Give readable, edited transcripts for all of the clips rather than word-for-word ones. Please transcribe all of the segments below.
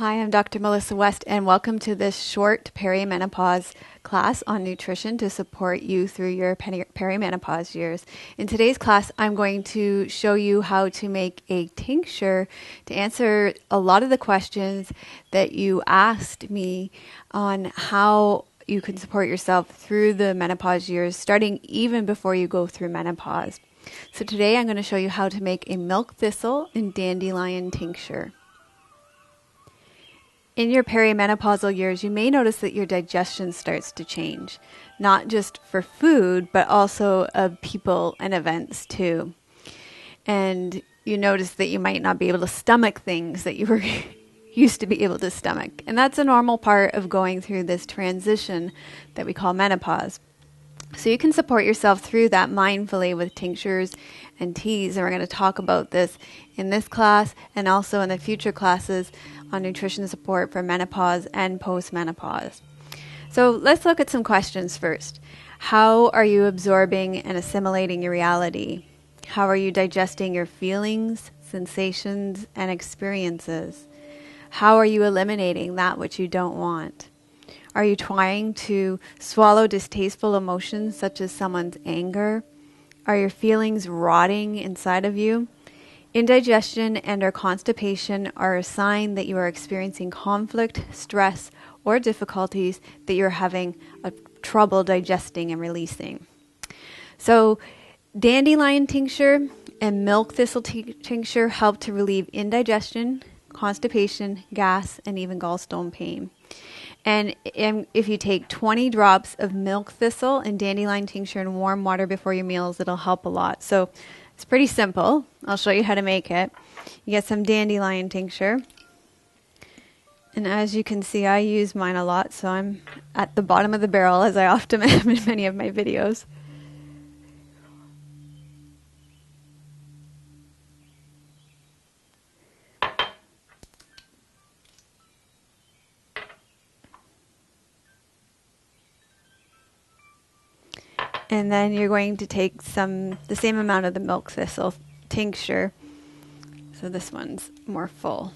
Hi, I'm Dr. Melissa West, and welcome to this short perimenopause class on nutrition to support you through your perimenopause years. In today's class, I'm going to show you how to make a tincture to answer a lot of the questions that you asked me on how you can support yourself through the menopause years, starting even before you go through menopause. So today I'm going to show you how to make a milk thistle and dandelion tincture. In your perimenopausal years, you may notice that your digestion starts to change, not just for food, but also of people and events too. And you notice that you might not be able to stomach things that you were used to be able to stomach. And that's a normal part of going through this transition that we call menopause. So you can support yourself through that mindfully with tinctures and teas. And we're going to talk about this in this class and also in the future classes on nutrition support for menopause and postmenopause. So let's look at some questions first. How are you absorbing and assimilating your reality? How are you digesting your feelings, sensations, and experiences? How are you eliminating that which you don't want? Are you trying to swallow distasteful emotions such as someone's anger? Are your feelings rotting inside of you? Indigestion and or constipation are a sign that you are experiencing conflict, stress, or difficulties that you're having trouble digesting and releasing. So dandelion tincture and milk thistle tincture help to relieve indigestion, constipation, gas, and even gallstone pain. And if you take 20 drops of milk thistle and dandelion tincture in warm water before your meals, it'll help a lot. So it's pretty simple. I'll show you how to make it. You get some dandelion tincture. And as you can see, I use mine a lot, so I'm at the bottom of the barrel, as I often am in many of my videos. And then you're going to take the same amount of the milk thistle tincture. So this one's more full.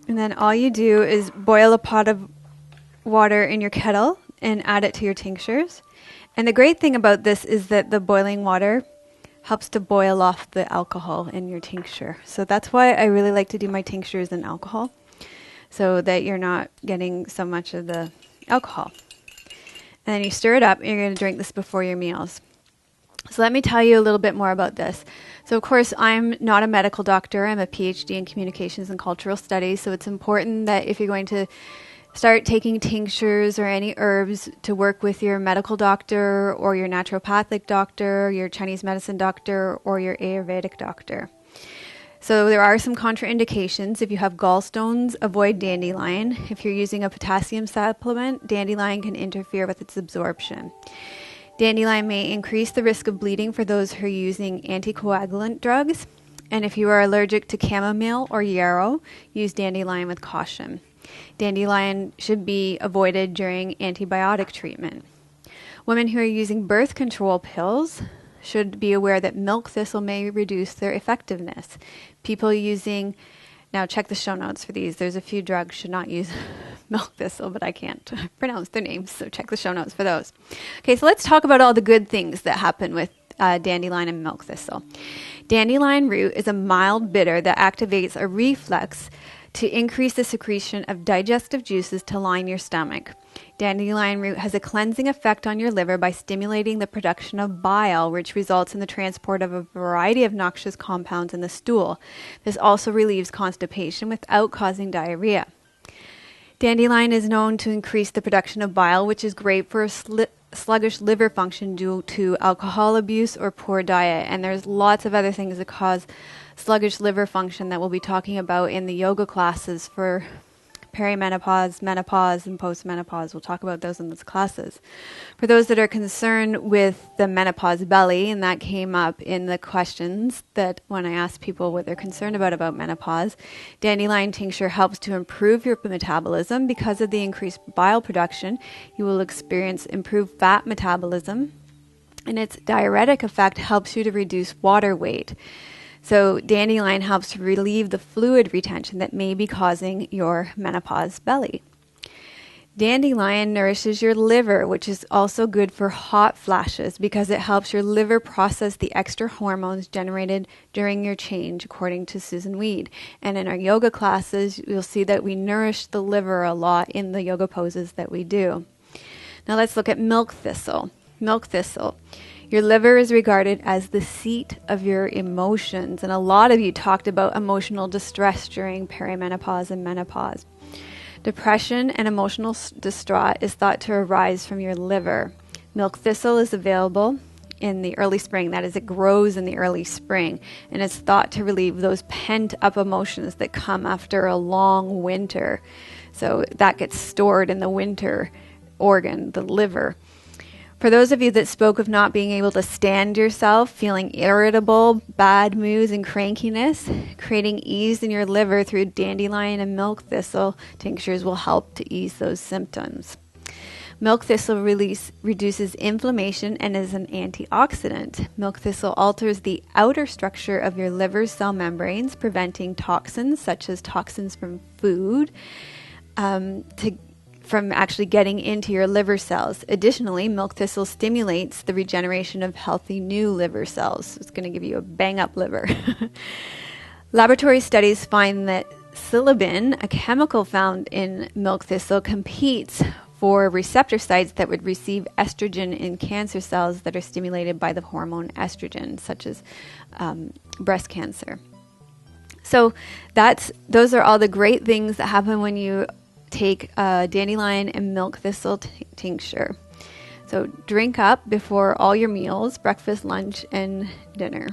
And then all you do is boil a pot of water in your kettle and add it to your tinctures. And the great thing about this is that the boiling water helps to boil off the alcohol in your tincture. So that's why I really like to do my tinctures in alcohol, so that you're not getting so much of the alcohol. And then you stir it up, and you're going to drink this before your meals. So let me tell you a little bit more about this. So of course, I'm not a medical doctor. I'm a PhD in communications and cultural studies. So it's important that if you're going to start taking tinctures or any herbs, to work with your medical doctor or your naturopathic doctor, your Chinese medicine doctor, or your Ayurvedic doctor. So there are some contraindications. If you have gallstones, avoid dandelion. If you're using a potassium supplement, dandelion can interfere with its absorption. Dandelion may increase the risk of bleeding for those who are using anticoagulant drugs. And if you are allergic to chamomile or yarrow, use dandelion with caution. Dandelion should be avoided during antibiotic treatment. Women who are using birth control pills should be aware that milk thistle may reduce their effectiveness. Now check the show notes for these. There's a few drugs should not use milk thistle, but I can't pronounce their names, so check the show notes for those. Okay, so let's talk about all the good things that happen with dandelion and milk thistle. Dandelion root is a mild bitter that activates a reflex to increase the secretion of digestive juices to line your stomach. Dandelion root has a cleansing effect on your liver by stimulating the production of bile, which results in the transport of a variety of noxious compounds in the stool. This also relieves constipation without causing diarrhea. Dandelion is known to increase the production of bile, which is great for sluggish liver function due to alcohol abuse or poor diet. And there's lots of other things that cause sluggish liver function that we'll be talking about in the yoga classes for perimenopause, menopause, and postmenopause. We'll talk about those in these classes. For those that are concerned with the menopause belly, and that came up in the questions that when I asked people what they're concerned about menopause, dandelion tincture helps to improve your metabolism. Because of the increased bile production, you will experience improved fat metabolism, and its diuretic effect helps you to reduce water weight. So dandelion helps to relieve the fluid retention that may be causing your menopause belly. Dandelion nourishes your liver, which is also good for hot flashes because it helps your liver process the extra hormones generated during your change, according to Susan Weed. And in our yoga classes, you'll see that we nourish the liver a lot in the yoga poses that we do. Now let's look at milk thistle. Milk thistle. Your liver is regarded as the seat of your emotions, and a lot of you talked about emotional distress during perimenopause and menopause. Depression and emotional distraught is thought to arise from your liver. Milk thistle is available in the early spring. That is, it grows in the early spring, and it's thought to relieve those pent-up emotions that come after a long winter. So that gets stored in the winter organ, the liver. For those of you that spoke of not being able to stand yourself, feeling irritable, bad moods, and crankiness, creating ease in your liver through dandelion and milk thistle tinctures will help to ease those symptoms. Milk thistle reduces inflammation and is an antioxidant. Milk thistle alters the outer structure of your liver's cell membranes, preventing toxins such as toxins from food from actually getting into your liver cells. Additionally, milk thistle stimulates the regeneration of healthy new liver cells. It's going to give you a bang-up liver. Laboratory studies find that psilocybin, a chemical found in milk thistle, competes for receptor sites that would receive estrogen in cancer cells that are stimulated by the hormone estrogen, such as breast cancer. So those are all the great things that happen when you take dandelion and milk thistle tincture. So drink up before all your meals, breakfast, lunch, and dinner.